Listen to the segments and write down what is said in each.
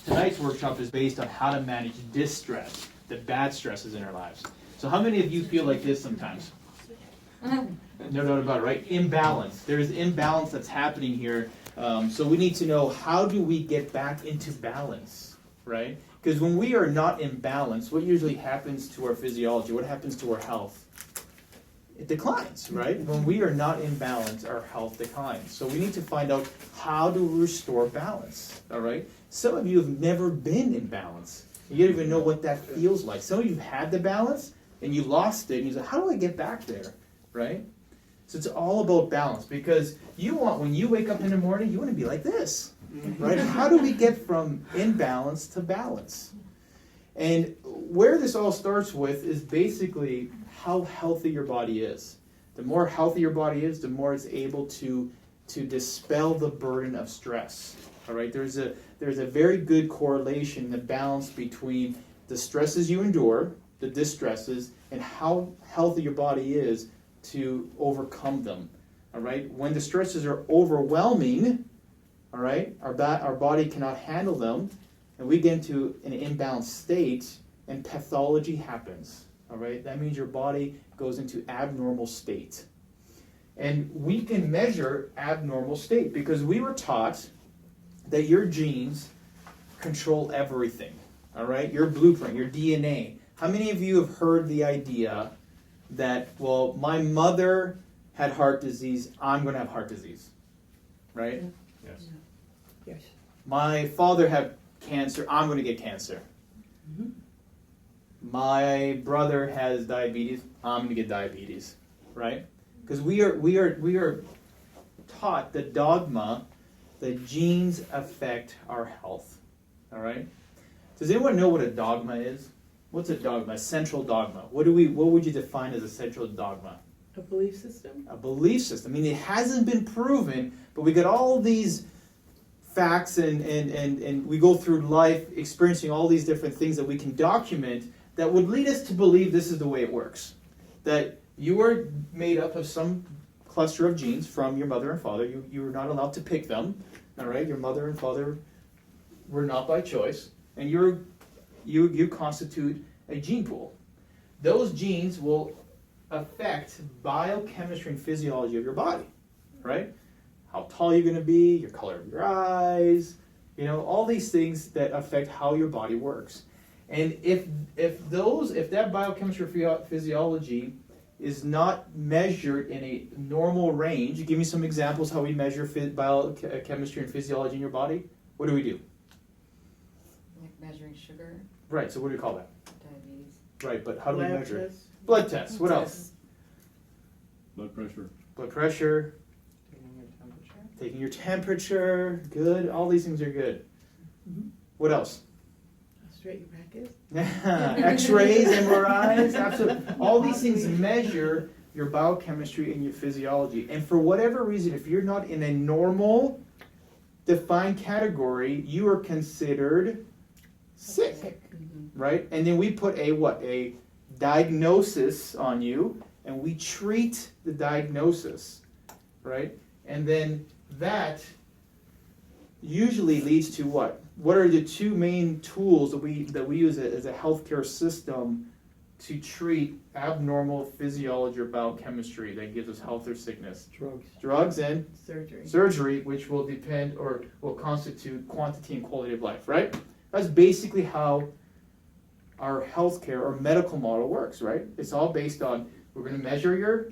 tonight's workshop is based on how to manage distress, the bad stresses in our lives. So how many of you feel like this sometimes? No doubt about it, right? Imbalance. There's imbalance that's happening here. So we need to know, how do we get back into balance, right? Because when we are not in balance, what usually happens to our physiology? What happens to our health? It declines, right? When we are not in balance, our health declines. So we need to find out, how to restore balance, all right? Some of you have never been in balance. You don't even know what that feels like. Some of you have had the balance, and you lost it, and you say, how do I get back there, right? So it's all about balance, because you want, when you wake up in the morning, you want to be like this, right? How do we get from imbalance to balance? And where this all starts with is basically how healthy your body is. The more healthy your body is, the more it's able to dispel the burden of stress. All right, there's a very good correlation, the balance between the stresses you endure, the distresses, and how healthy your body is to overcome them. All right, when the stresses are overwhelming, all right, our body cannot handle them, and we get into an imbalanced state, and pathology happens. All right, that means your body goes into abnormal state. And we can measure abnormal state because we were taught that your genes control everything. All right, your blueprint, your DNA. How many of you have heard the idea that, well, my mother had heart disease, I'm going to have heart disease, right? Yes. Yes. My father had cancer, I'm going to get cancer. Mm-hmm. My brother has diabetes, I'm going to get diabetes, right? Because we are taught the dogma that genes affect our health, all right? Does anyone know what a dogma is? What's a dogma? A central dogma. What would you define as a central dogma? A belief system? A belief system. I mean, it hasn't been proven, but we got all these facts and we go through life experiencing all these different things that we can document that would lead us to believe this is the way it works. That you are made up of some cluster of genes from your mother and father. You were not allowed to pick them, all right? Your mother and father were not by choice, and you constitute a gene pool. Those genes will affect biochemistry and physiology of your body, right? How tall you're going to be, your color of your eyes, all these things that affect how your body works. And if that biochemistry or physiology is not measured in a normal range, give me some examples how we measure biochemistry and physiology in your body. What do we do? Like measuring sugar, Right, so what do we call that? diabetes. Right, but how do we Lab measure? tests. Blood tests. What else? Blood pressure. Blood pressure, taking your temperature, good. All these things are good. Mhm. What else? How straight your back is. X-rays, MRIs, absolutely. All these things measure your biochemistry and your physiology. And for whatever reason, if you're not in a normal, defined category, you are considered sick, right? And then we put a diagnosis on you, and we treat the diagnosis, right? And then that usually leads to what? What are the two main tools that we use as a healthcare system to treat abnormal physiology or biochemistry that gives us health or sickness? Drugs and surgery, which will depend or will constitute quantity and quality of life, right? That's basically how our healthcare or medical model works, right? It's all based on, we're going to measure your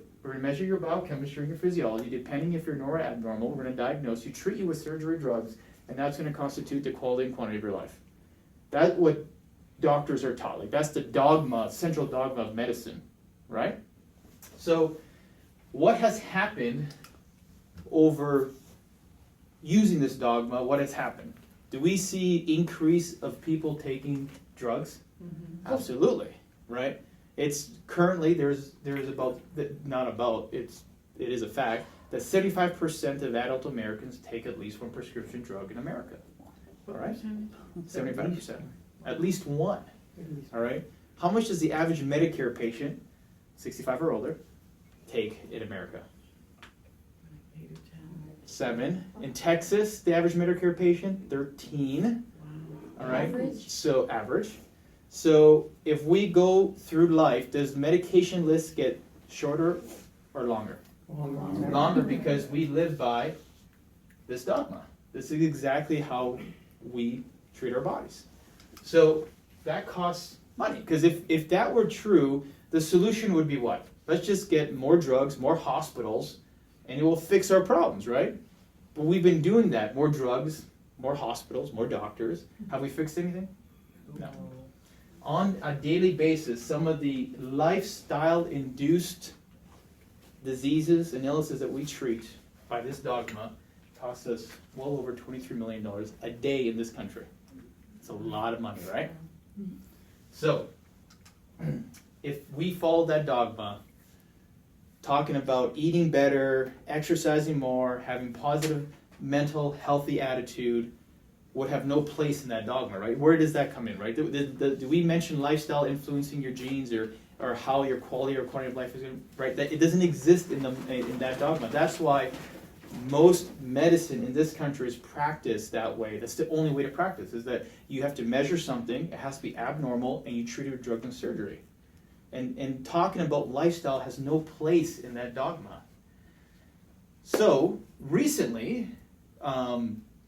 biochemistry and your physiology, depending if you're normal or abnormal. We're going to diagnose you, treat you with surgery, drugs, and that's going to constitute the quality and quantity of your life. That's what doctors are taught. Like, that's the dogma, central dogma of medicine, right? So what has happened over using this dogma? What has happened? Do we see increase of people taking drugs? Mm-hmm. Absolutely, right? It's currently there's about, not about, it is a fact that 75% of adult Americans take at least one prescription drug in America. All right, 75%, at least one. All right. How much does the average Medicare patient, 65 or older, take in America? 8 or 10. 7. In Texas, the average Medicare patient, 13. Wow. all right? Average? So average. So if we go through life, does medication lists get shorter or longer? Longer because we live by this dogma. This is exactly how we treat our bodies. So that costs money, because if that were true, the solution would be what? Let's just get more drugs, more hospitals, and it will fix our problems, right? But we've been doing that. More drugs, more hospitals, more doctors. Have we fixed anything? No. On a daily basis, some of the lifestyle-induced diseases and illnesses that we treat by this dogma cost us well over $23 million a day in this country. It's a lot of money, right? So, if we follow that dogma, talking about eating better, exercising more, having positive mental, healthy attitude, would have no place in that dogma, right? Where does that come in, right? Do we mention lifestyle influencing your genes or how your quality or quantity of life is going, right? That it doesn't exist in that dogma. That's why most medicine in this country is practiced that way. That's the only way to practice, is that you have to measure something, it has to be abnormal, and you treat it with drugs and surgery. And talking about lifestyle has no place in that dogma. So, recently,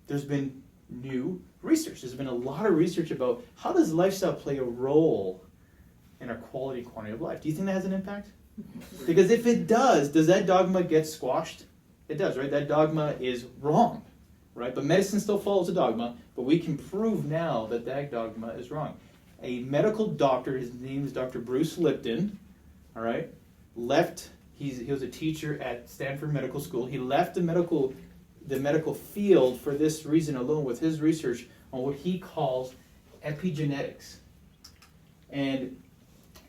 there's been new research. There's been a lot of research about how does lifestyle play a role in our quality and quantity of life. Do you think that has an impact? Because if it does that dogma get squashed? It does, right? That dogma is wrong, right? But medicine still follows the dogma, but we can prove now that that dogma is wrong. A medical doctor, his name is Dr. Bruce Lipton, all right, he was a teacher at Stanford Medical School. He left the medical field for this reason alone, with his research on what he calls epigenetics. And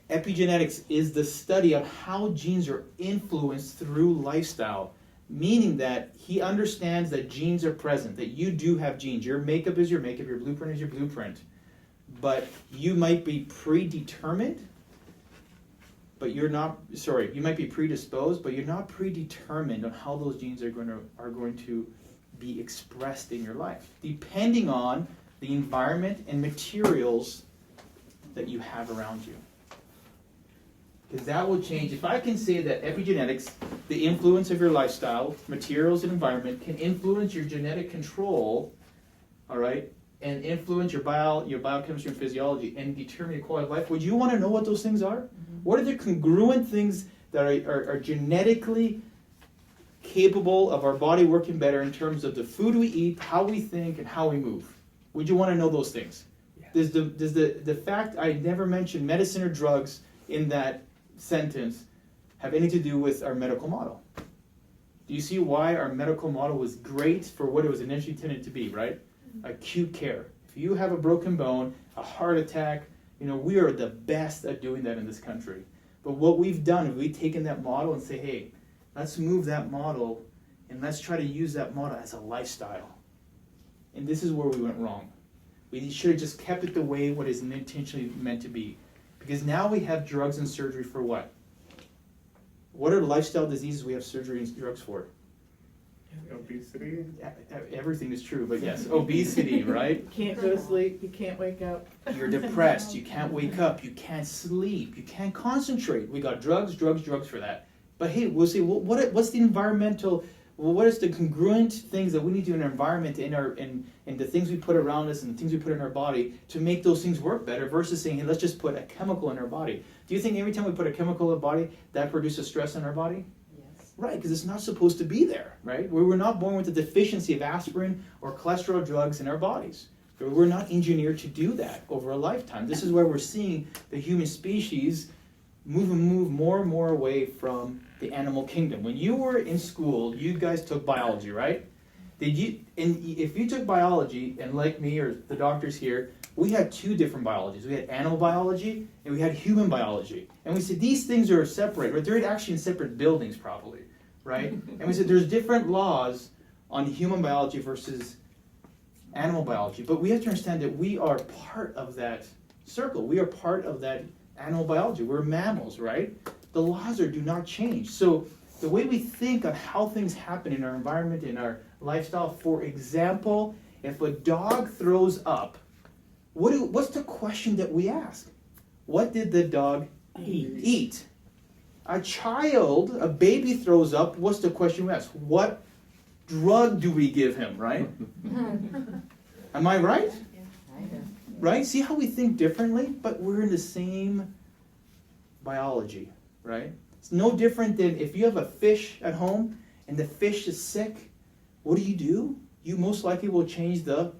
epigenetics is the study of how genes are influenced through lifestyle, meaning that he understands that genes are present, that you do have genes. Your makeup is your makeup, your blueprint is your blueprint. But you might be predetermined, but you're not, you might be predisposed, but you're not predetermined on how those genes are going to be expressed in your life, depending on the environment and materials that you have around you. Because that will change. If I can say that epigenetics, the influence of your lifestyle, materials, and environment can influence your genetic control, all right, and influence your biochemistry and physiology and determine your quality of life, would you want to know what those things are? Mm-hmm. What are the congruent things that are genetically capable of our body working better in terms of the food we eat, how we think, and how we move? Would you want to know those things? Yeah. Does the fact I never mentioned medicine or drugs in that sentence have anything to do with our medical model? Do you see why our medical model was great for what it was initially intended to be, right? Acute care. If you have a broken bone, a heart attack, we are the best at doing that in this country. But what we've done is we've taken that model and say, hey, let's move that model and let's try to use that model as a lifestyle. And this is where we went wrong. We should have just kept it the way what is intentionally meant to be. Because now we have drugs and surgery for what? What are lifestyle diseases we have surgery and drugs for? Obesity? Everything is true, but yes, obesity, right? You can't go to sleep, you can't wake up. You're depressed, you can't wake up, you can't sleep, you can't concentrate. We got drugs for that. But hey, we'll say, well, what's the environmental, what is the congruent things that we need to do in our environment, in the things we put around us and the things we put in our body to make those things work better, versus saying, hey, let's just put a chemical in our body. Do you think every time we put a chemical in our body, that produces stress in our body? Right, because it's not supposed to be there, right? We're not born with a deficiency of aspirin or cholesterol drugs in our bodies. We're not engineered to do that over a lifetime. This is where we're seeing the human species move more and more away from the animal kingdom. When you were in school, you guys took biology, right? If you took biology, and like me or the doctors here, we had two different biologies. We had animal biology and we had human biology. And we said these things are separate, right? They're actually in separate buildings probably, right? And we said there's different laws on human biology versus animal biology. But we have to understand that we are part of that circle. We are part of that animal biology. We're mammals, right? The laws do not change. So the way we think of how things happen in our environment, in our lifestyle, for example, if a dog throws up, What's the question that we ask? What did the dog eat? A child, a baby throws up, what's the question we ask? What drug do we give him, right? Am I right? Right? See how we think differently? But we're in the same biology, right? It's no different than if you have a fish at home and the fish is sick, what do? You most likely will change the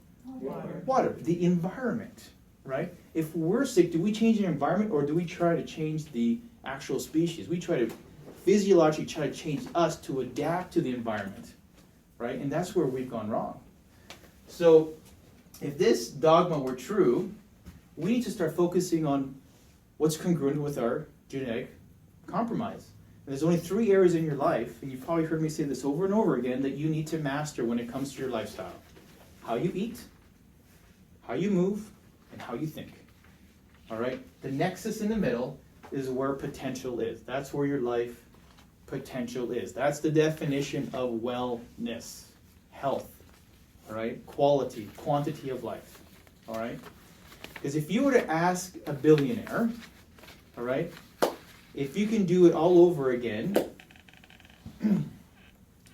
water, the environment, right? If we're sick, do we change the environment or do we try to change the actual species? We try to physiologically try to change us to adapt to the environment, right? And that's where we've gone wrong. So if this dogma were true, we need to start focusing on what's congruent with our genetic compromise. And there's only 3 areas in your life, and you've probably heard me say this over and over again, that you need to master when it comes to your lifestyle. How you eat, how you move, and how you think. All right? The nexus in the middle is where potential is. That's where your life potential is. That's the definition of wellness, health, all right? Quality, quantity of life, all right? Because if you were to ask a billionaire, all right, if you can do it all over again,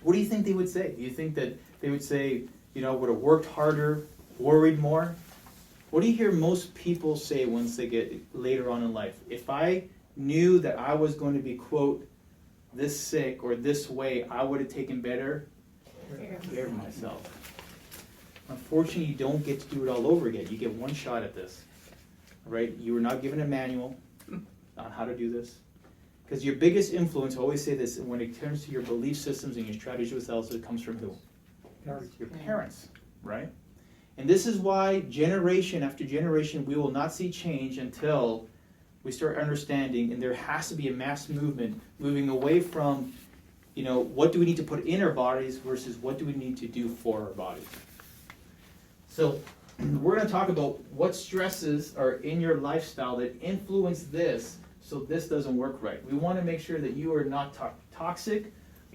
what do you think they would say? Do you think that they would say, you know, would have worked harder, worried more? What do you hear most people say once they get later on in life? If I knew that I was going to be, quote, this sick or this way, I would have taken better care of myself. Unfortunately, you don't get to do it all over again. You get one shot at this, right? You were not given a manual on how to do this. Because your biggest influence, I always say this, when it comes to your belief systems and your strategies with others, it comes from who? Your parents, right? And this is why generation after generation, we will not see change until we start understanding, and there has to be a mass movement moving away from, you know, what do we need to put in our bodies versus what do we need to do for our bodies. So we're going to talk about what stresses are in your lifestyle that influence this, so this doesn't work right. We want to make sure that you are not toxic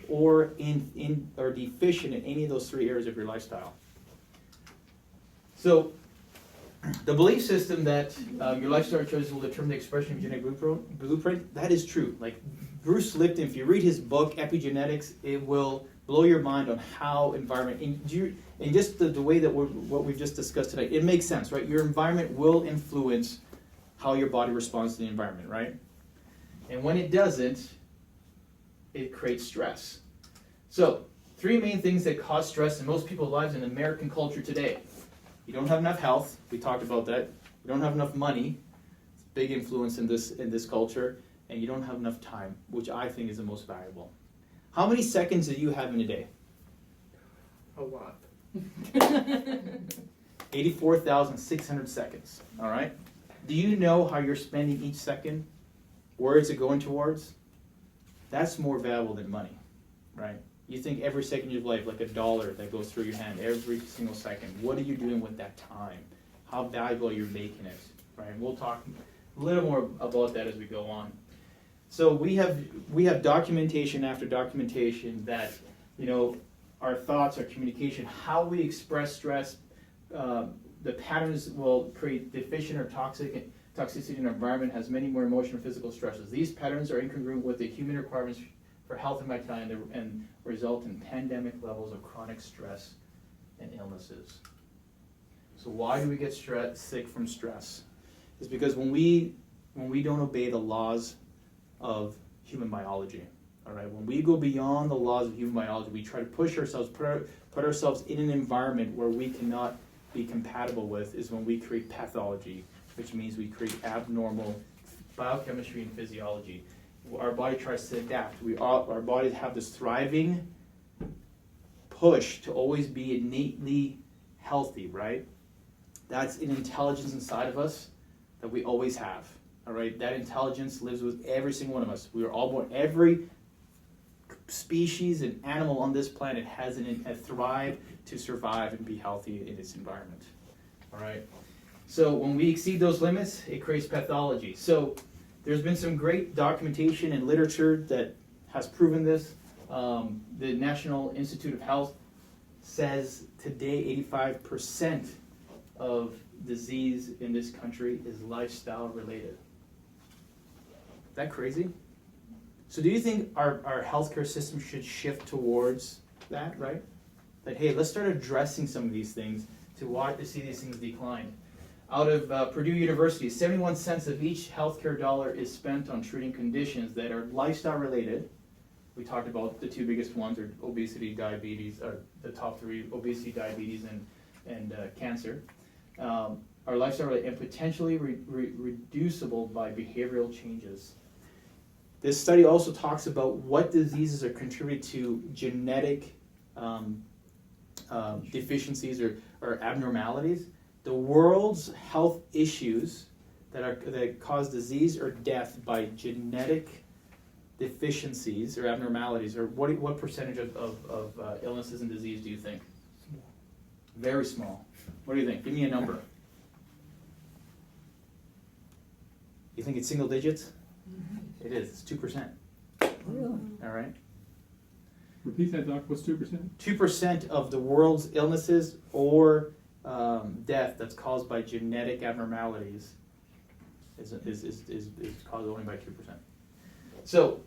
or or deficient in any of those 3 areas of your lifestyle. So the belief system that your lifestyle choices will determine the expression of your genetic blueprint, that is true. Like Bruce Lipton, if you read his book, Epigenetics, it will blow your mind on how environment, and just the way that what we've just discussed today, it makes sense, right? Your environment will influence how your body responds to the environment, right? And when it doesn't, it creates stress. So 3 main things that cause stress in most people's lives in American culture today. You don't have enough health. We talked about that. You don't have enough money. It's a big influence in this culture. And you don't have enough time, which I think is the most valuable. How many seconds do you have in a day? A lot. 84,600 seconds. All right? Do you know how you're spending each second? Where is it going towards? That's more valuable than money, right? You think every second of your life, like $1 that goes through your hand, every single second. What are you doing with that time? How valuable you're making it, right? We'll talk a little more about that as we go on. So we have documentation after documentation that, you know, our thoughts, our communication, how we express stress, the patterns will create deficient or toxicity in our environment, has many more emotional and physical stresses. These patterns are incongruent with the human requirements for health and vitality and result in pandemic levels of chronic stress and illnesses. So why do we get sick from stress? It's because when we don't obey the laws of human biology, all right, when we go beyond the laws of human biology, we try to push ourselves, put ourselves in an environment where we cannot be compatible with, is when we create pathology, which means we create abnormal biochemistry and physiology. Our body tries to adapt. Our bodies have this thriving push to always be innately healthy, right? That's an intelligence inside of us that we always have, all right? That intelligence lives with every single one of us. We are all born, every species and animal on this planet has a thrive to survive and be healthy in its environment, all right? So when we exceed those limits, it creates pathology. So there's been some great documentation and literature that has proven this. The National Institute of Health says today 85% of disease in this country is lifestyle related. Is that crazy? So do you think our healthcare system should shift towards that, right? That, hey, let's start addressing some of these things to see these things decline. Out of Purdue University, 71 cents of each healthcare dollar is spent on treating conditions that are lifestyle related. We talked about the two biggest ones are obesity, diabetes, or the top three, obesity, diabetes, and cancer. Are lifestyle related and potentially reducible by behavioral changes. This study also talks about what diseases are contributed to genetic deficiencies or abnormalities. The world's health issues that cause disease or death by genetic deficiencies or abnormalities, or what percentage of illnesses and disease do you think? Small. Very small. What do you think? Give me a number. You think it's single digits? Mm-hmm. It is. It's 2%. Really? All right. Repeat that, Doc. What's 2%? 2% of the world's illnesses or death that's caused by genetic abnormalities is caused only by 2%. So,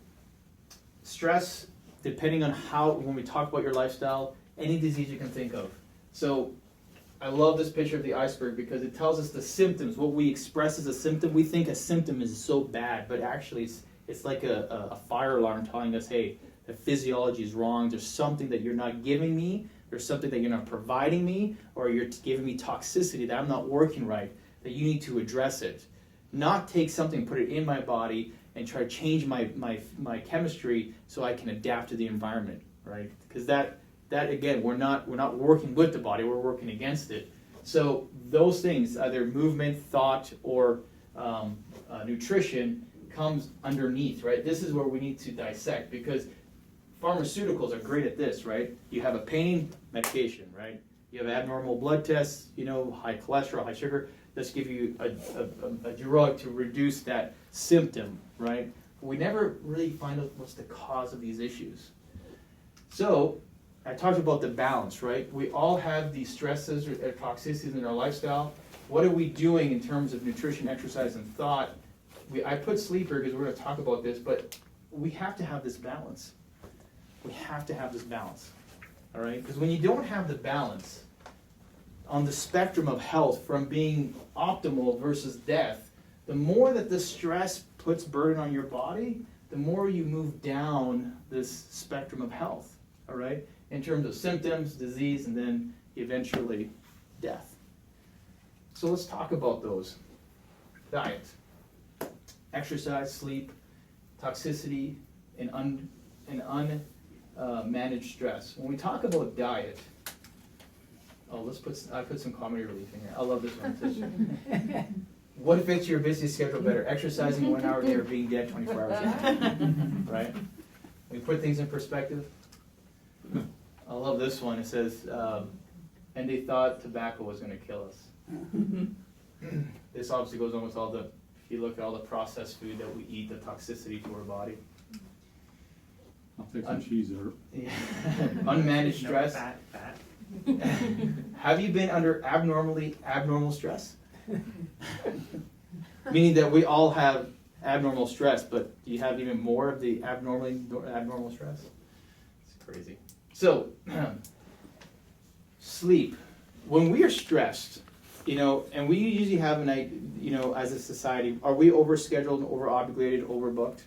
stress, depending on when we talk about your lifestyle, any disease you can think of. So, I love this picture of the iceberg because it tells us the symptoms, what we express as a symptom. We think a symptom is so bad, but actually it's like a fire alarm telling us, hey, the physiology is wrong, there's something that you're not giving me, there's something that you're not providing me, or you're giving me toxicity that I'm not working right, that you need to address it. Not take something, put it in my body, and try to change my chemistry so I can adapt to the environment, right? Because that again, we're not working with the body, we're working against it. So those things, either movement, thought, or nutrition, comes underneath, right? This is where we need to dissect, because pharmaceuticals are great at this, right? You have a pain, medication, right? You have abnormal blood tests, high cholesterol, high sugar. Let's give you a drug to reduce that symptom, right? But we never really find out what's the cause of these issues. So I talked about the balance, right? We all have these stresses or toxicities in our lifestyle. What are we doing in terms of nutrition, exercise, and thought? I put sleep here because we're going to talk about this, but we have to have this balance. We have to have this balance, all right? Because when you don't have the balance on the spectrum of health from being optimal versus death, the more that the stress puts burden on your body, the more you move down this spectrum of health, all right? In terms of symptoms, disease, and then eventually death. So let's talk about those. Diet, exercise, sleep, toxicity, and unmanaged stress. When we talk about diet, I put some comedy relief in here. I love this one. It says, what fits your busy schedule better? Exercising 1 hour a day or being dead 24 hours a day? Right? We put things in perspective. I love this one. It says, and they thought tobacco was going to kill us. This obviously goes on with if you look at all the processed food that we eat, the toxicity to our body. I'll take some cheese or... Yeah. Unmanaged stress. Fat. Have you been under abnormal stress? Meaning that we all have abnormal stress, but do you have even more of the abnormal stress? It's crazy. So, sleep. When we are stressed, and we usually have as a society, are we overscheduled, overobligated, overbooked?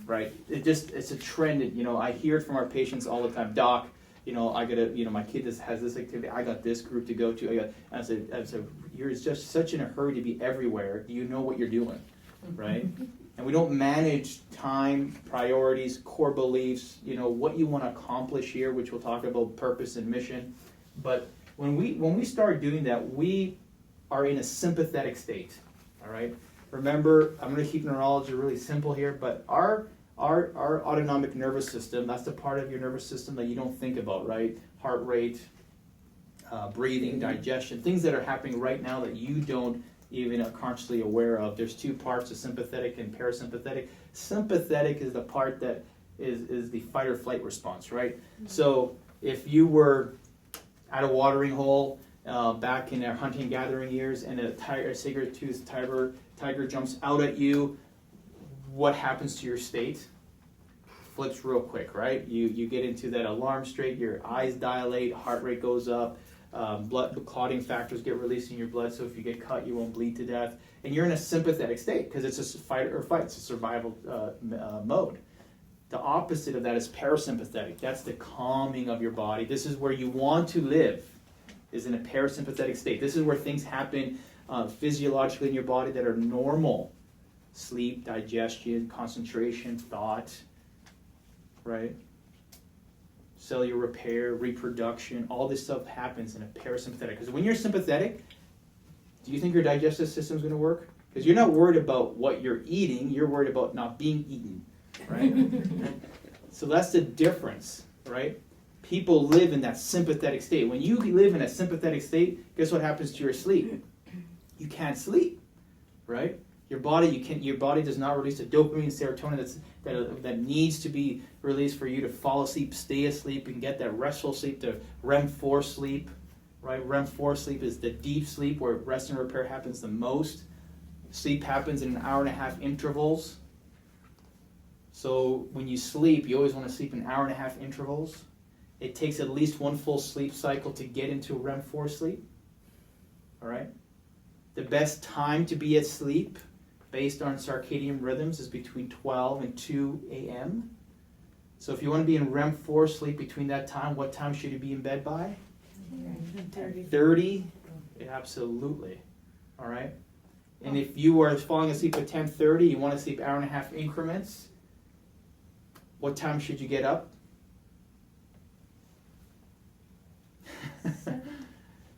Right? It's a trend. I hear it from our patients all the time. Doc, I gotta, my kid has this activity. I got this group to go to. I said, you're just such in a hurry to be everywhere. Do you know what you're doing, right? And we don't manage time, priorities, core beliefs. What you want to accomplish here, which we'll talk about, purpose and mission. But when we start doing that, we are in a sympathetic state. All right. Remember, I'm going to keep neurology really simple here, but our autonomic nervous system, that's the part of your nervous system that you don't think about, right? Heart rate, breathing, digestion, things that are happening right now that you don't even are consciously aware of. There's two parts, the sympathetic and parasympathetic. Sympathetic is the part that is the fight or flight response, right? Mm-hmm. So if you were at a watering hole back in our hunting and gathering years, and a saber-toothed tiger jumps out at you, what happens to your state? Flips real quick, right? You get into that alarm state, your eyes dilate, heart rate goes up, blood clotting factors get released in your blood, so if you get cut, you won't bleed to death. And you're in a sympathetic state because it's a fight or flight, it's a survival mode. The opposite of that is parasympathetic. That's the calming of your body. This is where you want to live, is in a parasympathetic state. This is where things happen physiologically in your body that are normal. Sleep, digestion, concentration, thought, right? Cellular repair, reproduction, all this stuff happens in a parasympathetic. Because when you're sympathetic, do you think your digestive system is going to work? Because you're not worried about what you're eating, you're worried about not being eaten, right? So that's the difference, right? People live in that sympathetic state. When you live in a sympathetic state, guess what happens to your sleep? You can't sleep, right? Your body does not release the dopamine and serotonin that needs to be released for you to fall asleep, stay asleep, and get that restful sleep, the REM4 sleep, right? REM4 sleep is the deep sleep where rest and repair happens the most. Sleep happens in 1.5-hour intervals. So when you sleep, you always want to sleep in 1.5-hour intervals. It takes at least one full sleep cycle to get into a REM4 sleep. All right? The best time to be asleep based on circadian rhythms is between 12 and 2 a.m. So if you want to be in REM4 sleep between that time, what time should you be in bed by? 10:30? Absolutely. All right? And if you are falling asleep at 10:30, you want to sleep 1.5-hour increments, what time should you get up?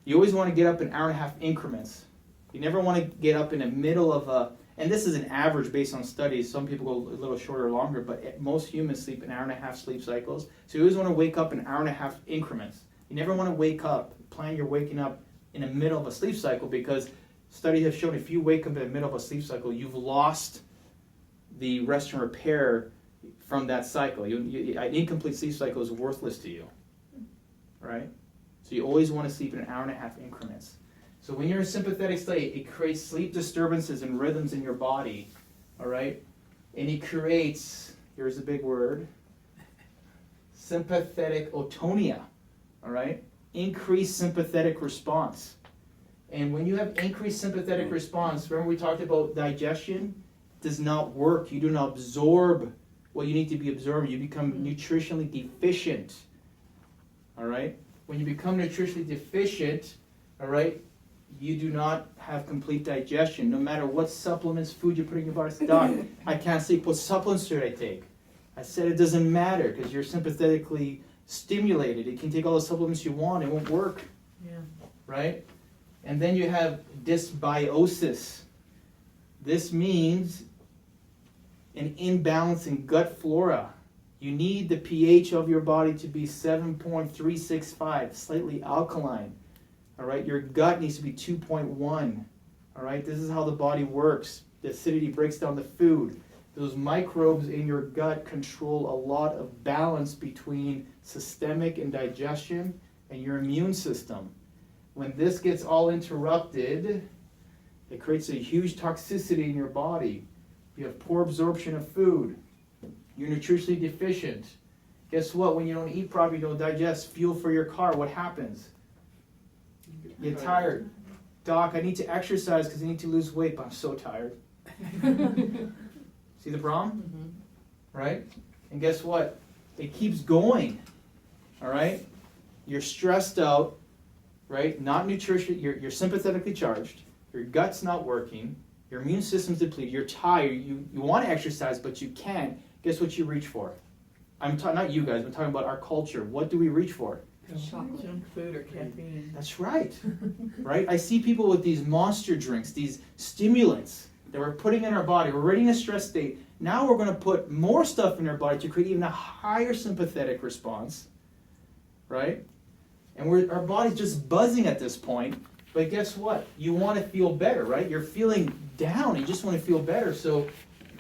You always want to get up in 1.5-hour increments. You never want to get up in the middle of a, and this is an average based on studies. Some people go a little shorter or longer, but most humans sleep in 1.5-hour sleep cycles. So you always want to wake up in 1.5-hour increments. You never want to wake up, plan your waking up in the middle of a sleep cycle, because studies have shown if you wake up in the middle of a sleep cycle, you've lost the rest and repair from that cycle. An incomplete sleep cycle is worthless to you, right? So you always want to sleep in 1.5-hour increments. So when you're in a sympathetic state, it creates sleep disturbances and rhythms in your body, all right? And it creates, here's a big word, sympathetic otonia, all right? Increased sympathetic response. And when you have increased sympathetic response, remember we talked about digestion does not work. You do not absorb what you need to be absorbing. You become nutritionally deficient, all right? When you become nutritionally deficient, all right, you do not have complete digestion. No matter what supplements, food you put in your body. Doc, I can't sleep. What supplements should I take? I said it doesn't matter because you're sympathetically stimulated. You can take all the supplements you want. It won't work. Yeah. Right? And then you have dysbiosis. This means an imbalance in gut flora. You need the pH of your body to be 7.365, slightly alkaline. All right, your gut needs to be 2.1. All right, this is how the body works. The acidity breaks down the food. Those microbes in your gut control a lot of balance between systemic and digestion and your immune system. When this gets all interrupted, it creates a huge toxicity in your body. You have poor absorption of food. You're nutritionally deficient. Guess what? When you don't eat properly, you don't digest fuel for your car, what happens? You get tired. Doc, I need to exercise because I need to lose weight, but I'm so tired. See the problem? Mm-hmm. Right? And guess what? It keeps going. All right? You're stressed out, right? Not nutrition. You're sympathetically charged. Your gut's not working. Your immune system's depleted. You're tired. You want to exercise, but you can't. Guess what you reach for? I'm not you guys. I'm talking about our culture. What do we reach for? Chocolate. Junk food or caffeine. That's right. Right? I see people with these monster drinks, these stimulants that we're putting in our body. We're already in a stress state. Now we're going to put more stuff in our body to create even a higher sympathetic response. Right? And our body's just buzzing at this point. But guess what? You want to feel better, right? You're feeling down. You just want to feel better. So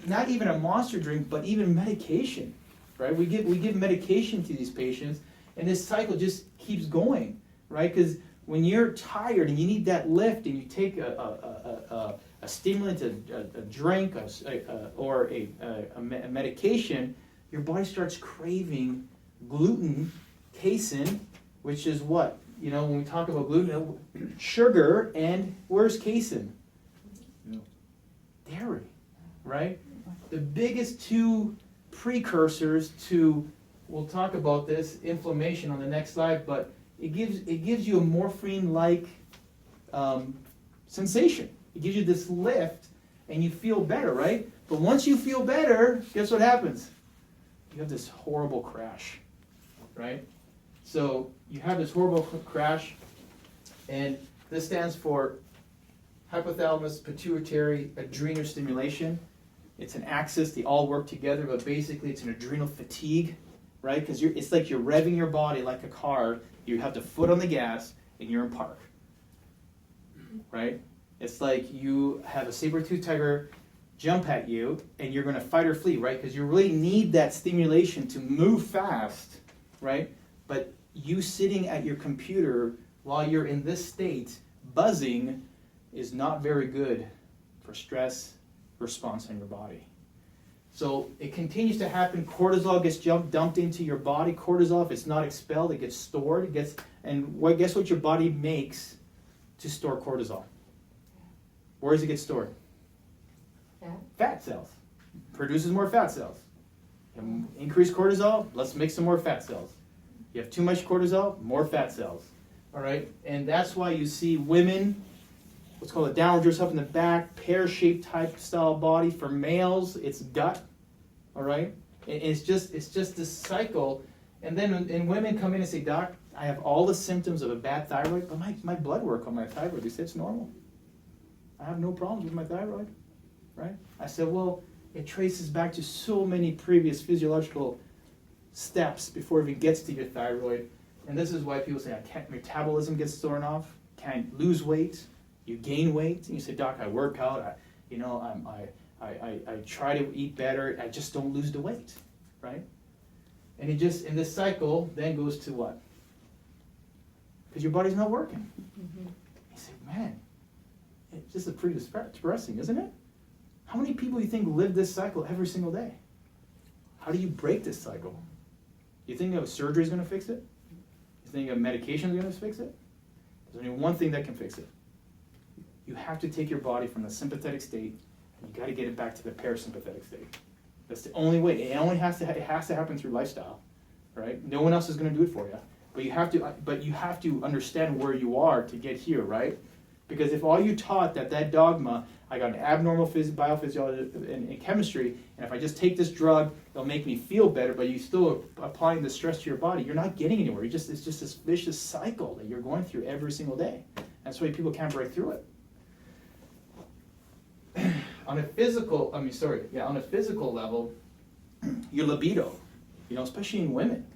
not even a monster drink, but even medication. Right? We give medication to these patients. And this cycle just keeps going, right? Because when you're tired and you need that lift and you take a stimulant, a drink, or a medication, your body starts craving gluten, casein, which is what? You know, when we talk about gluten, sugar, and where's casein? Yeah. Dairy, right? The biggest two precursors to, we'll talk about this, inflammation on the next slide, but it gives you a morphine-like sensation. It gives you this lift, and you feel better, right? But once you feel better, guess what happens? You have this horrible crash, right? So you have this horrible crash, and this stands for hypothalamus pituitary adrenal stimulation. It's an axis, they all work together, but basically it's an adrenal fatigue, right? Because it's like you're revving your body like a car. You have the foot on the gas, and you're in park, right? It's like you have a saber-toothed tiger jump at you, and you're going to fight or flee, right? Because you really need that stimulation to move fast, right? But you sitting at your computer while you're in this state, buzzing, is not very good for stress response in your body. So it continues to happen. Cortisol gets dumped into your body. Cortisol, if it's not expelled, it gets stored. Guess what your body makes to store cortisol? Where does it get stored? Fat cells. Produces more fat cells. Increase cortisol, let's make some more fat cells. You have too much cortisol, more fat cells. All right? And that's why you see women, what's called a downward dress up in the back, pear-shaped type style body. For males, it's gut. All right? It's just this cycle. And then and women come in and say, Doc, I have all the symptoms of a bad thyroid, but my blood work on my thyroid, they say it's normal. I have no problems with my thyroid. Right? I said, well, it traces back to so many previous physiological steps before it even gets to your thyroid. And this is why people say, metabolism gets thrown off, can't lose weight, you gain weight. And you say, Doc, I work out, I try to eat better, I just don't lose the weight, right? And and this cycle then goes to what? Because your body's not working. Mm-hmm. You say, man, it's just pretty depressing, isn't it? How many people do you think live this cycle every single day? How do you break this cycle? You think a surgery is going to fix it? You think a medication is going to fix it? There's only one thing that can fix it. You have to take your body from the sympathetic state, and you got to get it back to the parasympathetic state. That's the only way. It has to happen through lifestyle, right? No one else is going to do it for you. But you have to understand where you are to get here, right? Because if all you taught that dogma, I got an abnormal biophysiology and chemistry, and if I just take this drug, it'll make me feel better, but you still applying the stress to your body, you're not getting anywhere. It's just this vicious cycle that you're going through every single day. That's why people can't break through it. On a physical level, your libido, especially in women,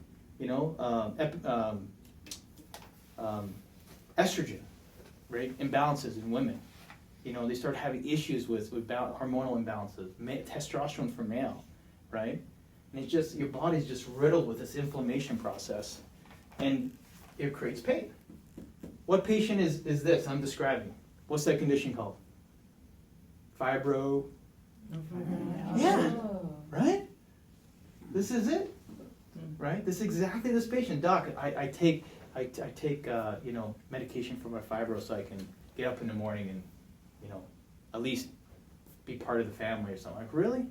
estrogen, right? Imbalances in women. They start having issues with hormonal imbalances, testosterone for male, right? And your body's just riddled with this inflammation process, and it creates pain. What patient is this I'm describing? What's that condition called? Fibro. Yeah, right? This is it, right? This is exactly this patient. Doc, I take medication for my fibro so I can get up in the morning and at least be part of the family or something. Like, really?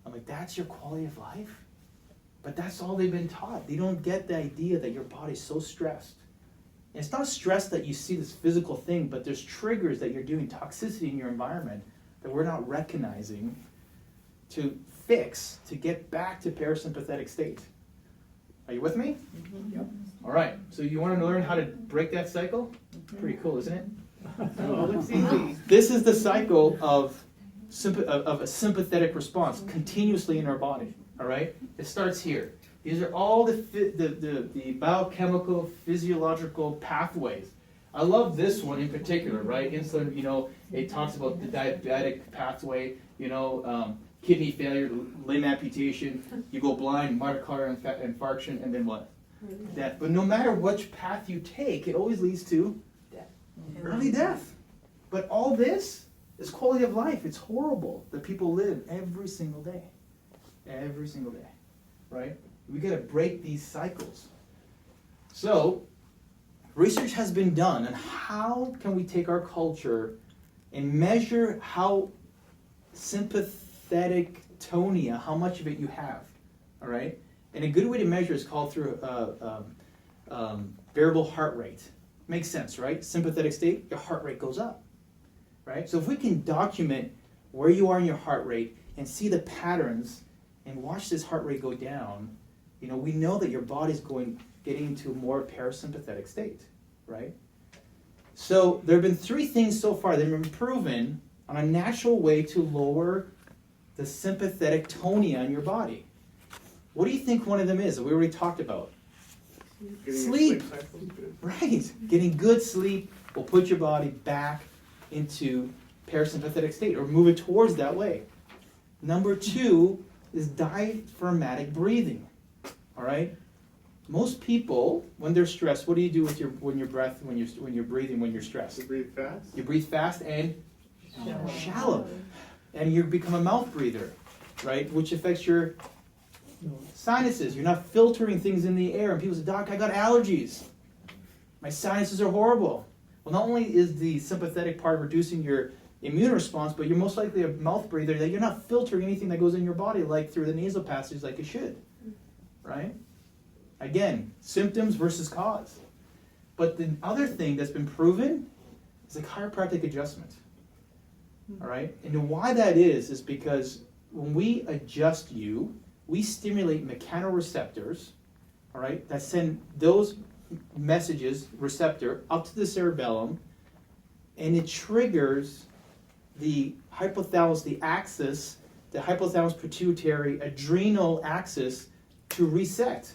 I'm like, that's your quality of life? But that's all they've been taught. They don't get the idea that your body's so stressed. And it's not stress that you see this physical thing, but there's triggers that you're doing, toxicity in your environment that we're not recognizing to fix, to get back to parasympathetic state. Are you with me? Mm-hmm. Yep. All right, so you want to learn how to break that cycle? Pretty cool, isn't it? Oh, looks easy. This is the cycle of a sympathetic response continuously in our body. All right, it starts here. These are all the biochemical, physiological pathways. I love this one in particular, right? Insulin, it talks about the diabetic pathway. Kidney failure, limb amputation. You go blind, myocardial infarction, and then what? Death. But no matter which path you take, it always leads to early death. But all this is quality of life. It's horrible that people live every single day. Every single day, right? We got to break these cycles. So, research has been done on how can we take our culture and measure how sympathetic tonia, how much of it you have, all right? And a good way to measure is called through variable heart rate. Makes sense, right? Sympathetic state, your heart rate goes up, right? So if we can document where you are in your heart rate and see the patterns and watch this heart rate go down, we know that your body's getting into a more parasympathetic state, right? So there have been 3 things so far that have been proven on a natural way to lower the sympathetic tonia in your body. What do you think one of them is that we already talked about? Getting Sleep. your cycle good. Right. Getting good sleep will put your body back into parasympathetic state or move it towards that way. Number 2 is diaphragmatic breathing. All right? Most people, when they're stressed, what do you do with your breath when you're breathing when you're stressed? To breathe fast. You breathe fast and shallow. And you become a mouth breather, right? Which affects your sinuses. You're not filtering things in the air. And people say, Doc, I got allergies. My sinuses are horrible. Well, not only is the sympathetic part reducing your immune response, but you're most likely a mouth breather that you're not filtering anything that goes in your body like through the nasal passages like you should, right? Again, symptoms versus cause. But the other thing that's been proven is a chiropractic adjustment. All right? And why that is because when we adjust you, we stimulate mechanoreceptors, all right, that send those messages, receptor, up to the cerebellum, and it triggers the hypothalamus, the axis, the hypothalamus pituitary adrenal axis to reset.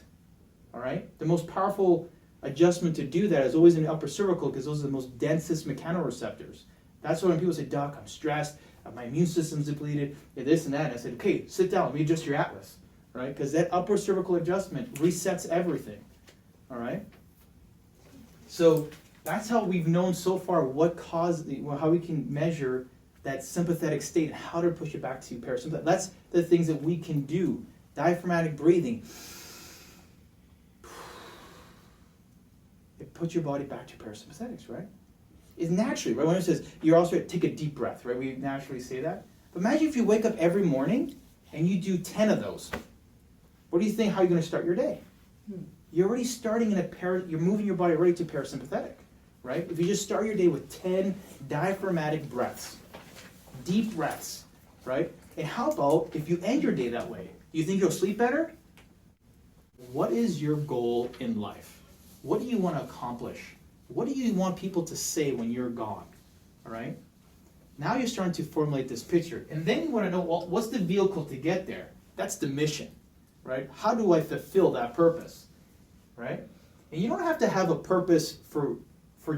All right? The most powerful adjustment to do that is always in the upper cervical because those are the most densest mechanoreceptors. That's why when people say, Doc, I'm stressed, my immune system's depleted, this and that, and I said, okay, sit down, let me adjust your atlas. Right? Because that upper cervical adjustment resets everything. All right? So that's how we've known so far how we can measure that sympathetic state and how to push it back to parasympathetic. That's the things that we can do. Diaphragmatic breathing. It puts your body back to parasympathetics, right? It's naturally, right? When it says, you're also take a deep breath, right? We naturally say that. But imagine if you wake up every morning and you do 10 of those. What do you think, how you're going to start your day? You're already starting you're moving your body already to parasympathetic, right? If you just start your day with 10 diaphragmatic breaths, deep breaths, right? And how about if you end your day that way? Do you think you'll sleep better? What is your goal in life? What do you want to accomplish? What do you want people to say when you're gone? All right? Now you're starting to formulate this picture. And then you want to know, well, what's the vehicle to get there? That's the mission, right? How do I fulfill that purpose, right? And you don't have to have a purpose for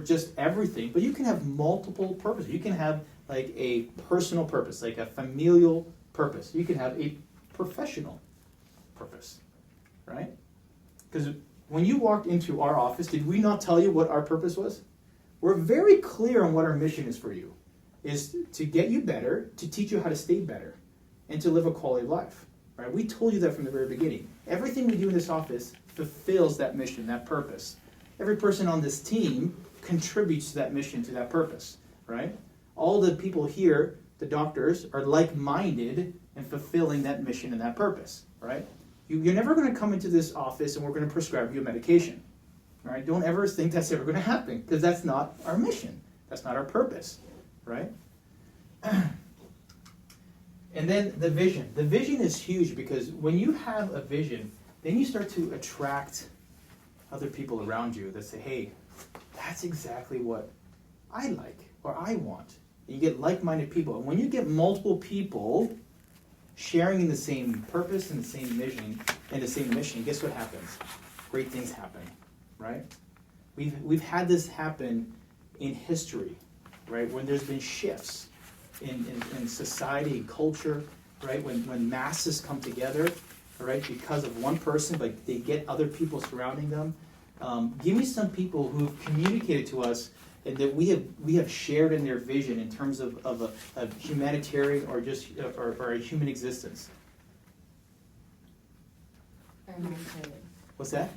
just everything, but you can have multiple purposes. You can have like a personal purpose, like a familial purpose. You can have a professional purpose, right? Because when you walked into our office, did we not tell you what our purpose was? We're very clear on what our mission is for you. Is to get you better, to teach you how to stay better, and to live a quality of life. Right? We told you that from the very beginning. Everything we do in this office fulfills that mission, that purpose. Every person on this team contributes to that mission, to that purpose. Right? All the people here, the doctors, are like-minded in fulfilling that mission and that purpose. Right? You're never going to come into this office and we're going to prescribe you a medication. All right? Don't ever think that's ever going to happen, because that's not our mission. That's not our purpose. Right? And then the vision. The vision is huge, because when you have a vision, then you start to attract other people around you that say, hey, that's exactly what I like or I want. And you get like-minded people. And when you get multiple people sharing in the same purpose and the same mission, guess what happens? Great things happen, right? We've had this happen in history, right? When there's been shifts in society and culture, right? When masses come together, right? Because of one person, but they get other people surrounding them. Give me some people who've communicated to us and that we have shared in their vision in terms of a humanitarian or just or a human existence. MLK. What's that?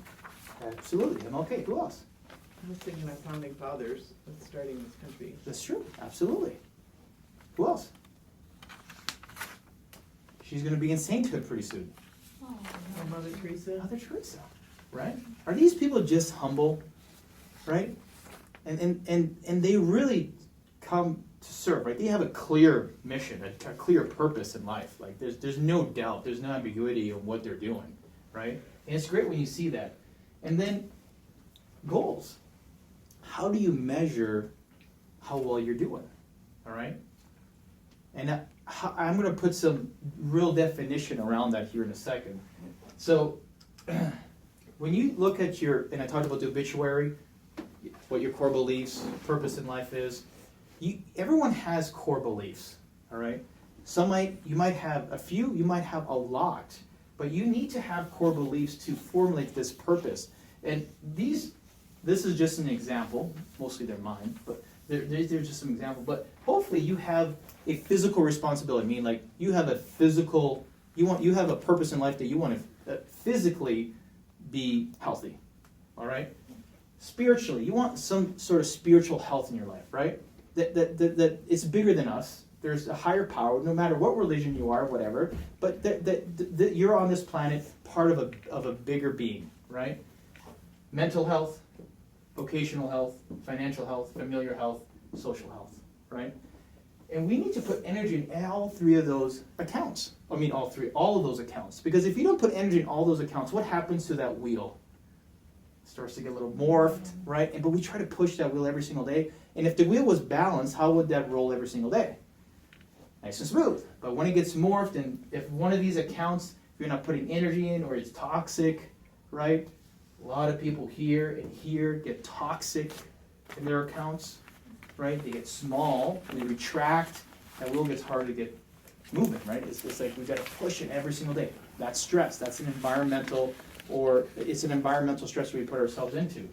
Absolutely. MLK. Who else? I was thinking our founding fathers with starting this country. That's true. Absolutely. Who else? She's going to be in sainthood pretty soon. Oh, Our Mother Teresa. Mother Teresa, right? Are these people just humble, right? And they really come to serve, right? They have a clear mission, a clear purpose in life. Like there's no doubt, there's no ambiguity in what they're doing, right? And it's great when you see that. And then goals. How do you measure how well you're doing? All right? And I'm going to put some real definition around that here in a second. So, when you look at and I talked about the obituary, what your core beliefs, purpose in life is, everyone has core beliefs, all right? You might have a few, you might have a lot, but you need to have core beliefs to formulate this purpose. And this is just an example, mostly they're mine, but they're just some example. But hopefully you have a physical responsibility, meaning like you have a physical, you have a purpose in life that you want to physically be healthy, all right? Spiritually, you want some sort of spiritual health in your life, right? That it's bigger than us. There's a higher power, no matter what religion you are, whatever. But that you're on this planet, part of a bigger being, right? Mental health, vocational health, financial health, familiar health, social health, right? And we need to put energy in all three of those accounts. I mean, all of those accounts. Because if you don't put energy in all those accounts, what happens to that wheel? It starts to get a little morphed, right? But we try to push that wheel every single day. And if the wheel was balanced, how would that roll every single day? Nice and smooth. But when it gets morphed, and if one of these accounts, if you're not putting energy in, or it's toxic, right? A lot of people here and here get toxic in their accounts, right? They get small, they retract, that wheel gets harder to get moving, right? It's like we've got to push it every single day. That's stress. That's an environmental stress we put ourselves into.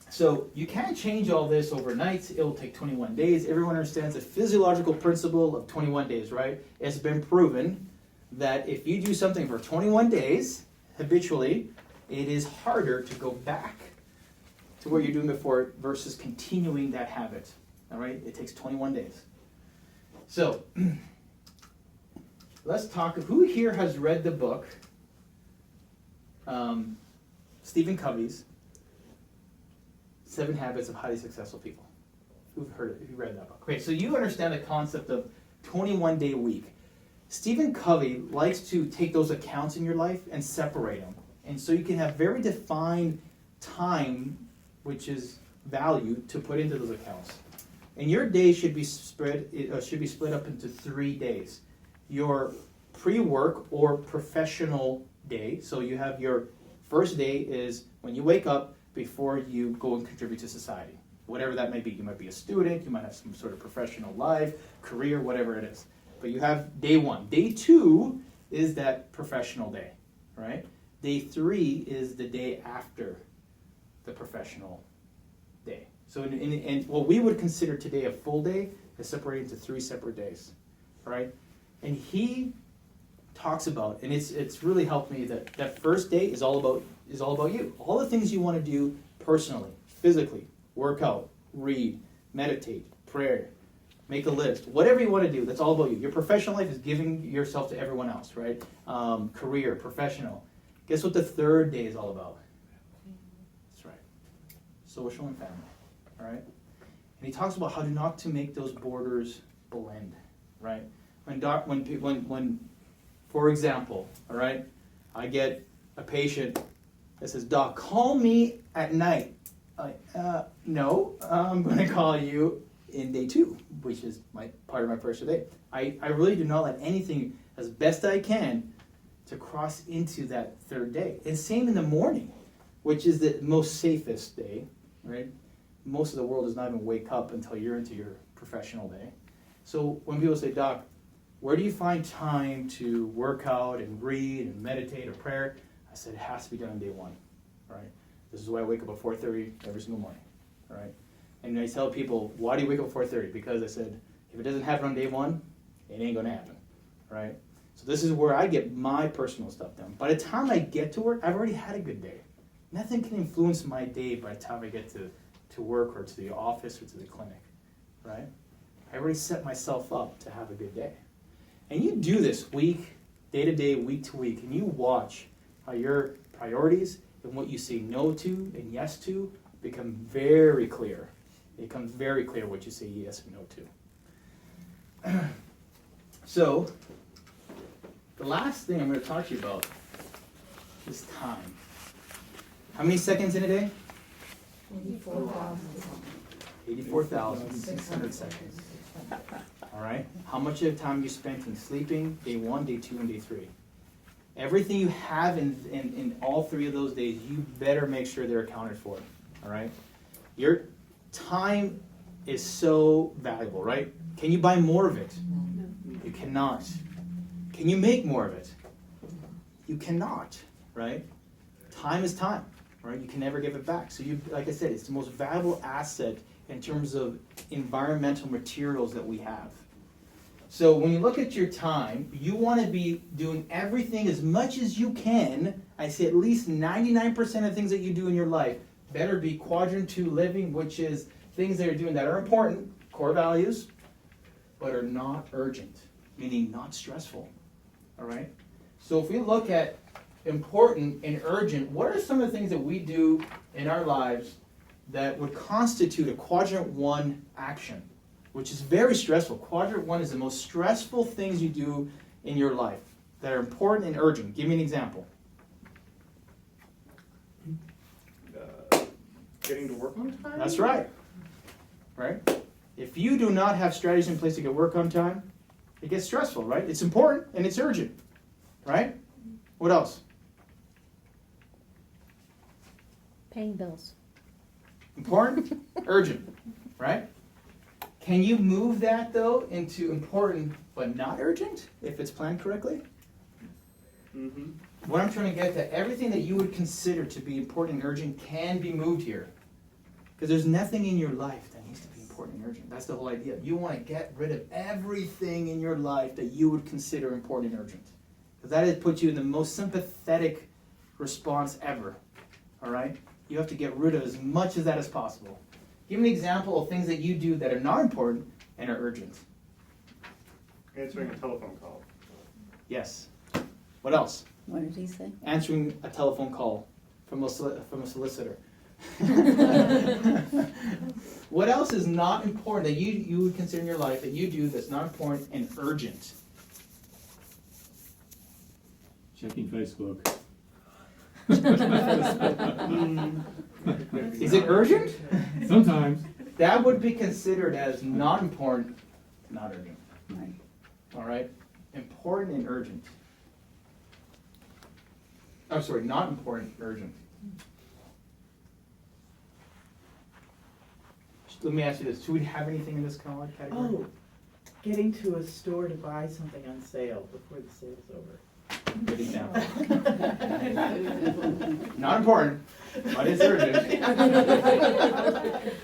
So you can't change all this overnight. It'll take 21 days. Everyone understands the physiological principle of 21 days, right? It's been proven that if you do something for 21 days, habitually, it is harder to go back to what you're doing before versus continuing that habit. All right? It takes 21 days. So, let's talk. Who here has read the book, Stephen Covey's 7 Habits of Highly Successful People? Who've heard it? Who read that book? Okay, so you understand the concept of 21-day week. Stephen Covey likes to take those accounts in your life and separate them. And so you can have very defined time, which is value, to put into those accounts. And your day should be split up into 3 days. Your pre-work or professional day. So you have your first day is when you wake up before you go and contribute to society. Whatever that may be. You might be a student, you might have some sort of professional life, career, whatever it is. But you have day 1. Day 2 is that professional day, right? Day 3 is the day after the professional day. So in what we would consider today a full day is separated into 3 separate days, right? And he talks about, and it's really helped me, that first day is all about you. All the things you want to do personally, physically, work out, read, meditate, prayer, make a list, whatever you want to do, that's all about you. Your professional life is giving yourself to everyone else, right? Career, professional. Guess what the third day is all about? That's right. Social and family, all right? And he talks about how not to make those borders blend, right? When for example, all right, I get a patient that says, "Doc, call me at night." No, I'm going to call you in day 2, which is part of my first day. I really do not let anything, as best I can, to cross into that third day. And same in the morning, which is the most safest day, right? Most of the world does not even wake up until you're into your professional day. So when people say, "Doc, where do you find time to work out and read and meditate or prayer?" I said, it has to be done on day 1, all right? This is why I wake up at 4:30 every single morning, all right? And I tell people, why do you wake up at 4:30? Because I said, if it doesn't happen on day one, it ain't gonna happen, right? So this is where I get my personal stuff done. By the time I get to work, I've already had a good day. Nothing can influence my day by the time I get to work or to the office or to the clinic, right? I already set myself up to have a good day. And you do this week, day to day, week to week, and you watch how your priorities and what you say no to and yes to become very clear. It becomes very clear what you say yes and no to. So, the last thing I'm going to talk to you about is time. How many seconds in a day? 84,600 seconds. All right? How much of the time you spent in sleeping, day 1, day 2, and day 3? Everything you have in all 3 of those days, you better make sure they're accounted for. All right? Your time is so valuable, right? Can you buy more of it? You cannot. Can you make more of it? You cannot, right? Time is time, right? You can never give it back. So you, like I said, it's the most valuable asset in terms of environmental materials that we have. So when you look at your time, you want to be doing everything as much as you can. I say at least 99% of things that you do in your life better be quadrant 2 living, which is things that you're doing that are important, core values, but are not urgent, meaning not stressful. All right? So if we look at important and urgent, what are some of the things that we do in our lives that would constitute a quadrant 1 action, which is very stressful? Quadrant 1 is the most stressful things you do in your life that are important and urgent. Give me an example. Getting to work on time? That's right. Right? If you do not have strategies in place to get work on time, it gets stressful, right? It's important and it's urgent. Right? What else? Paying bills. Important, urgent, right? Can you move that, though, into important but not urgent if it's planned correctly? Mm-hmm. What I'm trying to get at, everything that you would consider to be important and urgent can be moved here. Because there's nothing in your life that needs to be important and urgent. That's the whole idea. You want to get rid of everything in your life that you would consider important and urgent. Because that has put you in the most sympathetic response ever. All right? You have to get rid of as much of that as possible. Give me an example of things that you do that are not important and are urgent. Answering a telephone call. Yes. What else? What did he say? Answering a telephone call from a solicitor. What else is not important that you would consider in your life that you do that's not important and urgent? Checking Facebook. Is it urgent? Sometimes. That would be considered as not important, not urgent. Right. All right? Important and urgent. I'm sorry, not important, urgent. Let me ask you this. Do we have anything in this category? Oh, getting to a store to buy something on sale before the sale's over. Good example. Not important, but it's urgent.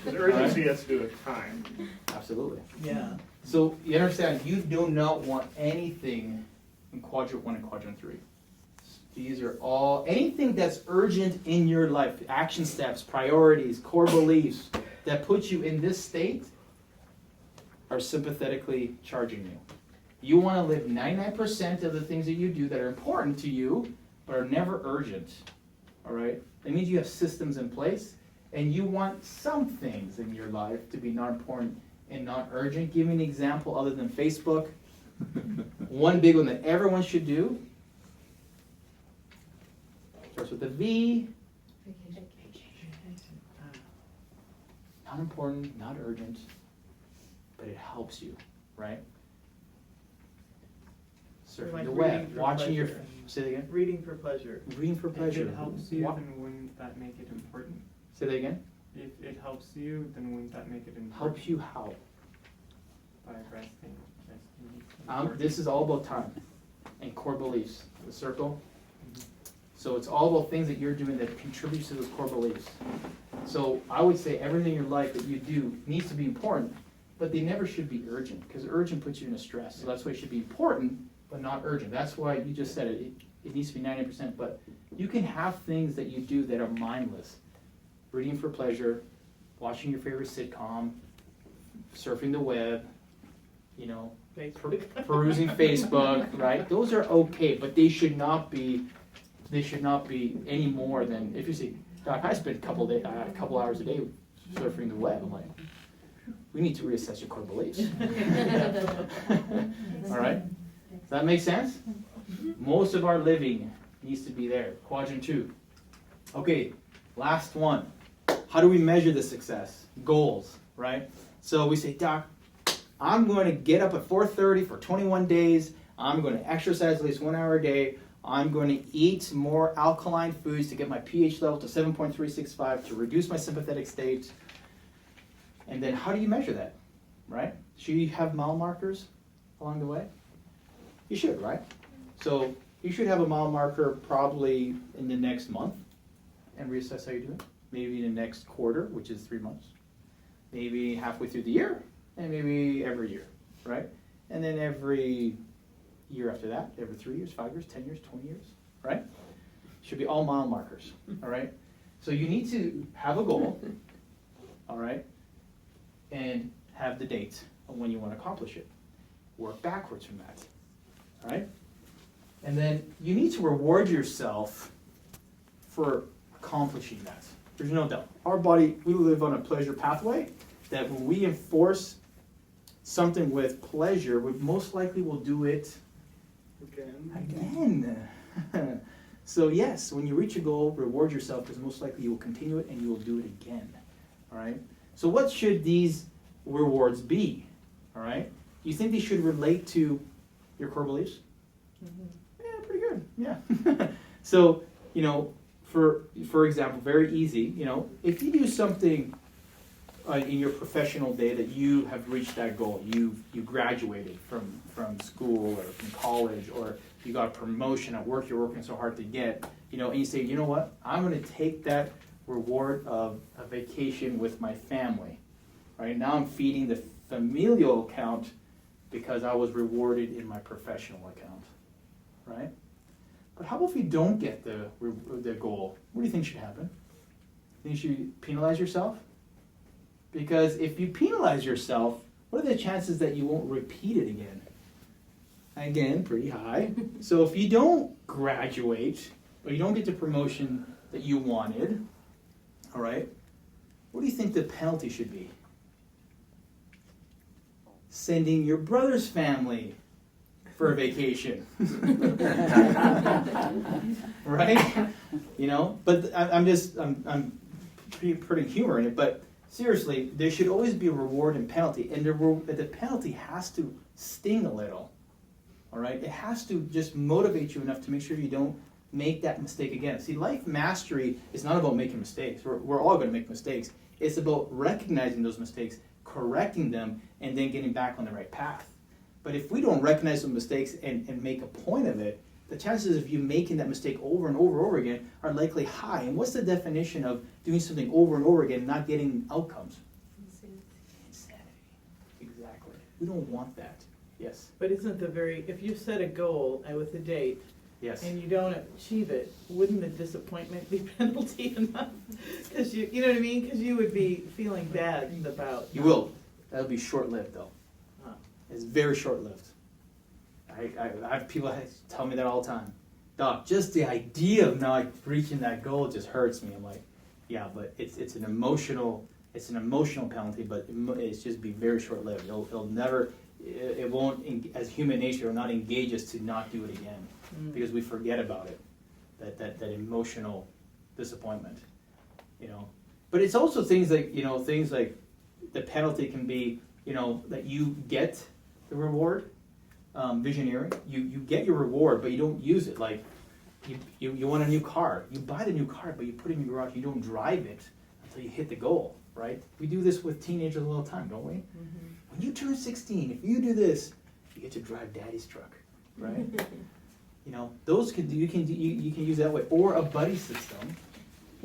The urgency has to do with time. Absolutely. Yeah. So you understand, you do not want anything in quadrant 1 and quadrant 3. These are all, anything that's urgent in your life, action steps, priorities, core beliefs that put you in this state are sympathetically charging you. You want to live 99% of the things that you do that are important to you, but are never urgent. All right? That means you have systems in place, and you want some things in your life to be not important and not urgent. Give me an example other than Facebook. One big one that everyone should do. Starts with a V. Not important, not urgent, but it helps you, right? Surfing Like the reading web, for watching your, pleasure. say that again? Reading for pleasure. Reading for pleasure. If it helps you, Wa- then wouldn't that make it important? Say that again? If it helps you, then wouldn't that make it important? Helps you how? By resting. This is all about time and core beliefs. The circle. So it's all about things that you're doing that contributes to those core beliefs. So I would say everything in your life that you do needs to be important, but they never should be urgent, because urgent puts you in a stress. So that's why it should be important, but not urgent. That's why you just said it. It needs to be 90%, but you can have things that you do that are mindless. Reading for pleasure, watching your favorite sitcom, surfing the web, you know, Facebook. perusing Facebook, right? Those are okay, but they should not be any more than, if you say, Doc, I spend a couple hours a day surfing the web. I'm like, we need to reassess your core beliefs. All right? Does that make sense? Most of our living needs to be there. Quadrant 2. Okay, last one. How do we measure the success? Goals, right? So we say, Doc, I'm going to get up at 4:30 for 21 days. I'm going to exercise at least 1 hour a day. I'm going to eat more alkaline foods to get my pH level to 7.365 to reduce my sympathetic state. And then how do you measure that, right? Should you have mile markers along the way? You should, right? So you should have a mile marker probably in the next month and reassess how you're doing. Maybe in the next quarter, which is 3 months. Maybe halfway through the year, and maybe every year, right? And then every year after that, every 3 years, 5 years, 10 years, 20 years, right? Should be all mile markers, all right? So you need to have a goal, all right? And have the date of when you want to accomplish it. Work backwards from that, all right? And then you need to reward yourself for accomplishing that. There's no doubt. Our body, we live on a pleasure pathway that when we enforce something with pleasure, we most likely will do it again. So yes, when you reach a goal, reward yourself because most likely you will continue it and you will do it again. All right? So what should these rewards be? All right? Do you think they should relate to your core beliefs? Yeah, pretty good. Yeah. So, you know, for example, very easy, you know, if you do something in your professional day that you have reached that goal, you graduated from school or from college, or you got a promotion at work you're working so hard to get, you know, and you say, you know what, I'm going to take that reward of a vacation with my family. Right now I'm feeding the familial account because I was rewarded in my professional account, right? But how about if you don't get the goal? What do you think should happen? You think you should penalize yourself? Because if you penalize yourself, what are the chances that you won't repeat it again? Again, pretty high. So if you don't graduate, or you don't get the promotion that you wanted, all right, what do you think the penalty should be? Sending your brother's family for a vacation. Right? You know, but I'm putting humor in it, but seriously, there should always be a reward and penalty, and the penalty has to sting a little. All right? It has to just motivate you enough to make sure you don't make that mistake again. See, life mastery is not about making mistakes. We're all going to make mistakes. It's about recognizing those mistakes, correcting them, and then getting back on the right path. But if we don't recognize those mistakes and make a point of it, the chances of you making that mistake over and over again are likely high. And what's the definition of doing something over and over again and not getting outcomes? Insanity. Exactly. We don't want that. Yes. But isn't if you set a goal with a date, Yes. and you don't achieve it, wouldn't the disappointment be penalty enough? Because you know what I mean? Because you would be feeling bad about. You will. That'll be short-lived, though. Huh. It's very short-lived. I have people tell me that all the time. Doc, just the idea of not reaching that goal just hurts me. I'm like, yeah, but it's an emotional penalty, but it's just be very short-lived. It won't, as human nature, will not engage us to not do it again because we forget about it. That emotional disappointment, you know. But it's also things like the penalty can be, you know, that you get the reward. Visioneering, you get your reward, but you don't use it. Like you want a new car, you buy the new car, but you put it in your garage. You don't drive it until you hit the goal, right? We do this with teenagers all the time, don't we? Mm-hmm. When you turn 16, if you do this, you get to drive daddy's truck, right? You know, those you can use that way, or a buddy system,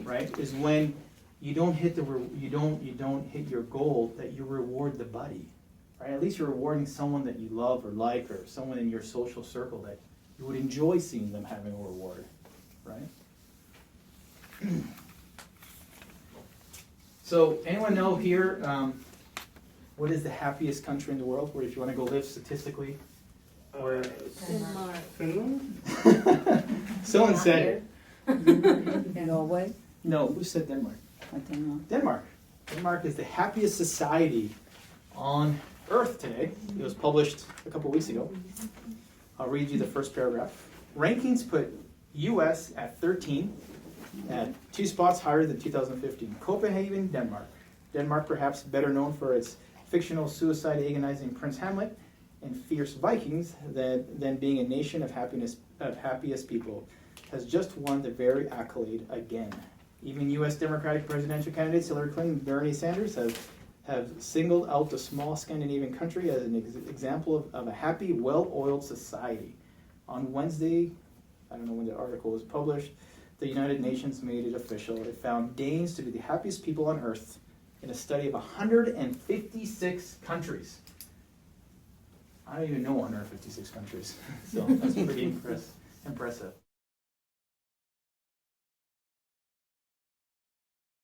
right? Is when you don't hit you don't hit your goal, that you reward the buddy, right? At least you're rewarding someone that you love or like, or someone in your social circle that you would enjoy seeing them having a reward, right? So, anyone know here, what is the happiest country in the world? Where, if you want to go live statistically, where? Denmark. Finland? Someone said it. Norway, No, who said Denmark? I don't know. Denmark. Denmark is the happiest society on earth today. It was published a couple weeks ago. I'll read you the first paragraph. Rankings put US at 13, at 2 spots higher than 2015. Copenhagen, Denmark. Denmark, perhaps better known for its fictional suicide agonizing Prince Hamlet and fierce Vikings than being a nation of happiest people, has just won the very accolade again. Even U.S. Democratic presidential candidates Hillary Clinton and Bernie Sanders have singled out the small Scandinavian country as an example of a happy, well-oiled society. On Wednesday, I don't know when the article was published, the United Nations made it official. It found Danes to be the happiest people on earth in a study of 156 countries. I don't even know 156 countries, so that's pretty impressive.